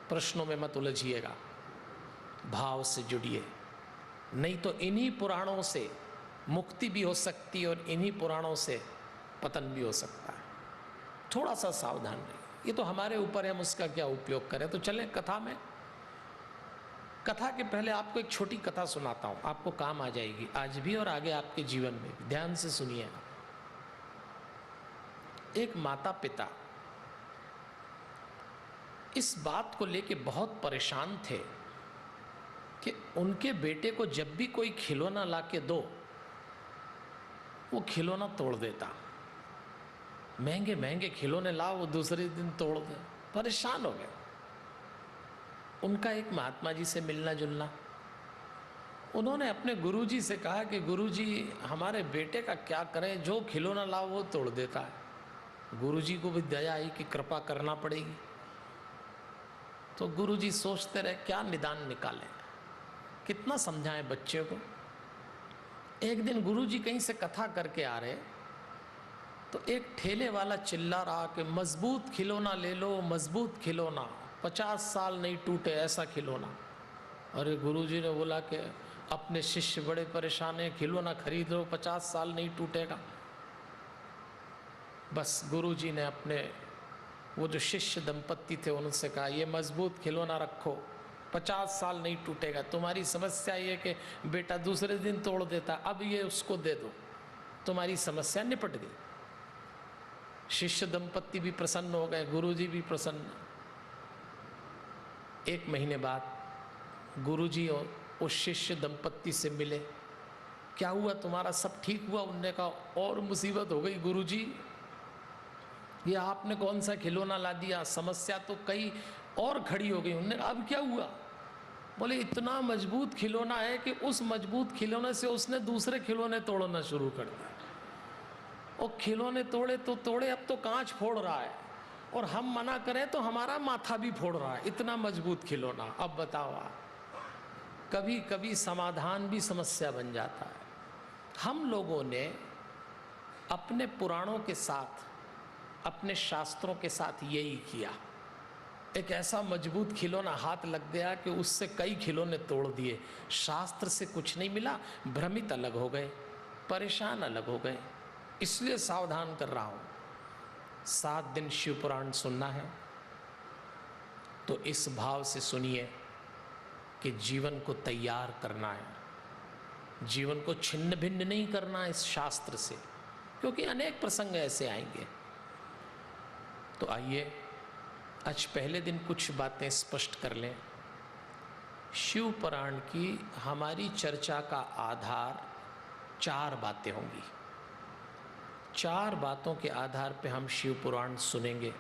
प्रश्नों में मत उलझिएगा, भाव से जुड़िए, नहीं तो इन्हीं पुराणों से मुक्ति भी हो सकती है और इन्हीं पुराणों से पतन भी हो सकता है। थोड़ा सा सावधान रहिए, ये तो हमारे ऊपर है हम उसका क्या उपयोग करें। तो चलें कथा में। कथा के पहले आपको एक छोटी कथा सुनाता हूँ, आपको काम आ जाएगी आज भी और आगे आपके जीवन में भी। ध्यान से सुनिए। एक माता पिता इस बात को लेके बहुत परेशान थे कि उनके बेटे को जब भी कोई खिलौना ला के दो वो खिलौना तोड़ देता। महंगे महंगे खिलौने लाओ वो दूसरे दिन तोड़ दे। परेशान हो गए। उनका एक महात्मा जी से मिलना जुलना, उन्होंने अपने गुरुजी से कहा कि गुरुजी हमारे बेटे का क्या करें, जो खिलौना लाओ वो तोड़ देता है। गुरुजी को भी दया आई कि कृपा करना पड़ेगी। तो गुरुजी सोचते रहे क्या निदान निकालें, कितना समझाएं बच्चे को। एक दिन गुरुजी कहीं से कथा करके आ रहे तो एक ठेले वाला चिल्ला रहा कि मजबूत खिलौना ले लो, मजबूत खिलौना, 50 साल नहीं टूटे ऐसा खिलौना। अरे गुरुजी ने बोला कि अपने शिष्य बड़े परेशान हैं, खिलौना खरीद लो 50 साल नहीं टूटेगा। बस गुरुजी ने अपने वो जो शिष्य दंपत्ति थे उनसे कहा ये मजबूत खिलौना रखो, 50 साल नहीं टूटेगा। तुम्हारी समस्या ये कि बेटा दूसरे दिन तोड़ देता, अब ये उसको दे दो, तुम्हारी समस्या निपट गई। शिष्य दंपत्ति भी प्रसन्न हो गए, गुरुजी भी प्रसन्न। एक महीने बाद गुरुजी और उस शिष्य दंपत्ति से मिले। क्या हुआ तुम्हारा, सब ठीक हुआ? उनने कहा और मुसीबत हो गई गुरुजी, ये आपने कौन सा खिलौना ला दिया, समस्या तो कई और खड़ी हो गई। उन्होंने कहा अब क्या हुआ? बोले इतना मजबूत खिलौना है कि उस मजबूत खिलौने से उसने दूसरे खिलौने तोड़ना शुरू कर दिया। और खिलौने तोड़े तो तोड़े, अब तो कांच फोड़ रहा है और हम मना करें तो हमारा माथा भी फोड़ रहा है, इतना मजबूत खिलौना। अब बताओ आप, कभी कभी समाधान भी समस्या बन जाता है। हम लोगों ने अपने पुराणों के साथ, अपने शास्त्रों के साथ यही किया। एक ऐसा मजबूत खिलौना हाथ लग गया कि उससे कई खिलौने तोड़ दिए। शास्त्र से कुछ नहीं मिला, भ्रमित अलग हो गए, परेशान अलग हो गए। इसलिए सावधान कर रहा हूँ। 7 दिन शिव पुराण सुनना है तो इस भाव से सुनिए कि जीवन को तैयार करना है, जीवन को छिन्न भिन्न नहीं करना है इस शास्त्र से, क्योंकि अनेक प्रसंग ऐसे आएंगे। तो आइए आज पहले दिन कुछ बातें स्पष्ट कर लें। शिव पुराण की हमारी चर्चा का आधार 4 बातें होंगी। 4 बातों के आधार पे हम शिव पुराण सुनेंगे।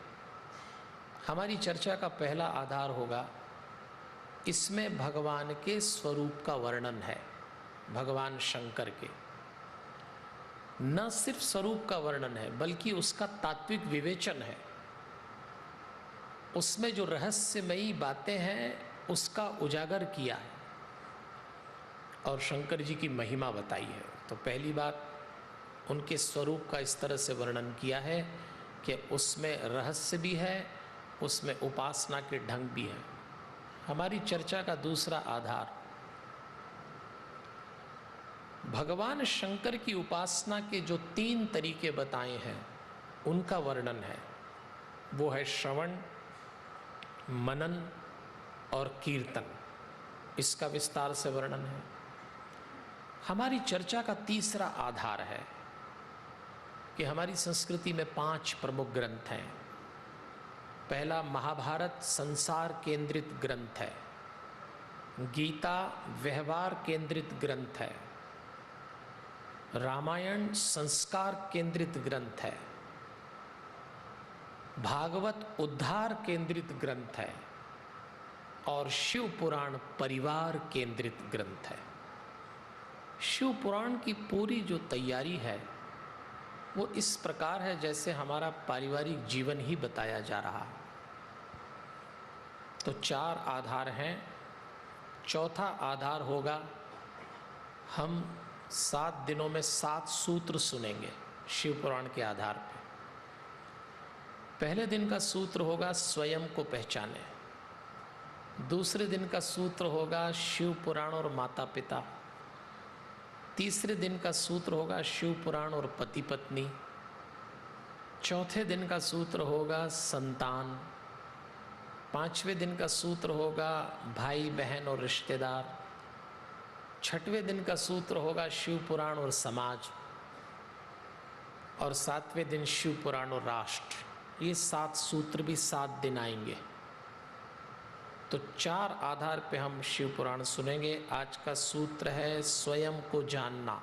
हमारी चर्चा का पहला आधार होगा, इसमें भगवान के स्वरूप का वर्णन है, भगवान शंकर के। न सिर्फ स्वरूप का वर्णन है बल्कि उसका तात्विक विवेचन है। उसमें जो रहस्यमयी बातें हैं उसका उजागर किया है और शंकर जी की महिमा बताई है। तो पहली बात, उनके स्वरूप का इस तरह से वर्णन किया है कि उसमें रहस्य भी है, उसमें उपासना के ढंग भी है। हमारी चर्चा का दूसरा आधार, भगवान शंकर की उपासना के जो 3 तरीके बताए हैं उनका वर्णन है। वो है श्रवण, मनन और कीर्तन। इसका विस्तार से वर्णन है। हमारी चर्चा का तीसरा आधार है कि हमारी संस्कृति में 5 प्रमुख ग्रंथ हैं। पहला महाभारत संसार केंद्रित ग्रंथ है, गीता व्यवहार केंद्रित ग्रंथ है, रामायण संस्कार केंद्रित ग्रंथ है, भागवत उद्धार केंद्रित ग्रंथ है और शिव पुराण परिवार केंद्रित ग्रंथ है। शिव पुराण की पूरी जो तैयारी है वो इस प्रकार है जैसे हमारा पारिवारिक जीवन ही बताया जा रहा है। तो 4 आधार हैं। चौथा आधार होगा, हम 7 दिनों में 7 सूत्र सुनेंगे शिव पुराण के आधार पर। पहले दिन का सूत्र होगा स्वयं को पहचाने। दूसरे दिन का सूत्र होगा शिव पुराण और माता पिता। तीसरे दिन का सूत्र होगा शिव पुराण और पति पत्नी। चौथे दिन का सूत्र होगा संतान। पांचवें दिन का सूत्र होगा भाई बहन और रिश्तेदार। छठवें दिन का सूत्र होगा शिव पुराण और समाज। और सातवें दिन शिव पुराण और राष्ट्र। ये 7 सूत्र भी 7 दिन आएंगे। तो 4 आधार पे हम शिव पुराण सुनेंगे। आज का सूत्र है स्वयं को जानना।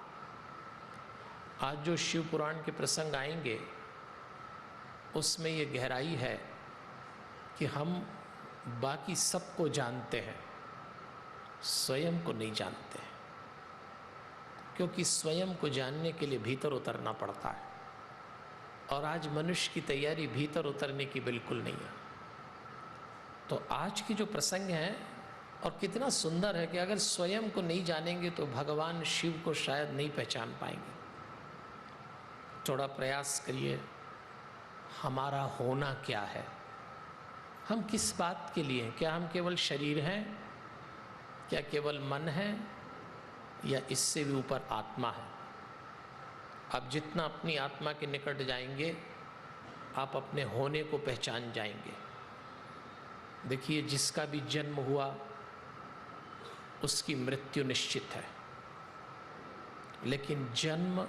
आज जो शिव पुराण के प्रसंग आएंगे उसमें ये गहराई है कि हम बाकी सबको जानते हैं, स्वयं को नहीं जानते हैं, क्योंकि स्वयं को जानने के लिए भीतर उतरना पड़ता है। और आज मनुष्य की तैयारी भीतर उतरने की बिल्कुल नहीं है। तो आज की जो प्रसंग है, और कितना सुंदर है कि अगर स्वयं को नहीं जानेंगे तो भगवान शिव को शायद नहीं पहचान पाएंगे। थोड़ा प्रयास करिए, हमारा होना क्या है, हम किस बात के लिए हैं? क्या हम केवल शरीर हैं? क्या केवल मन है? या इससे भी ऊपर आत्मा है? आप जितना अपनी आत्मा के निकट जाएंगे, आप अपने होने को पहचान जाएंगे। देखिए, जिसका भी जन्म हुआ उसकी मृत्यु निश्चित है, लेकिन जन्म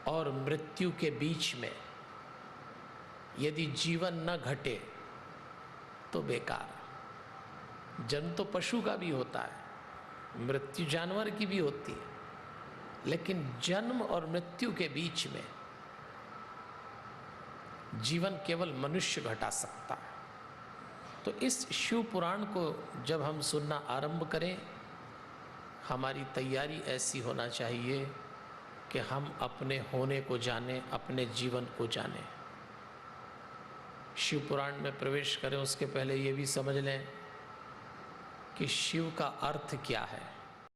और मृत्यु के बीच में यदि जीवन न घटे तो बेकार। जन्म तो पशु का भी होता है, मृत्यु जानवर की भी होती है, लेकिन जन्म और मृत्यु के बीच में जीवन केवल मनुष्य घटा सकता है। तो इस शिव पुराण को जब हम सुनना आरंभ करें, हमारी तैयारी ऐसी होना चाहिए कि हम अपने होने को जानें, अपने जीवन को जानें। शिव पुराण में प्रवेश करें उसके पहले ये भी समझ लें कि शिव का अर्थ क्या है।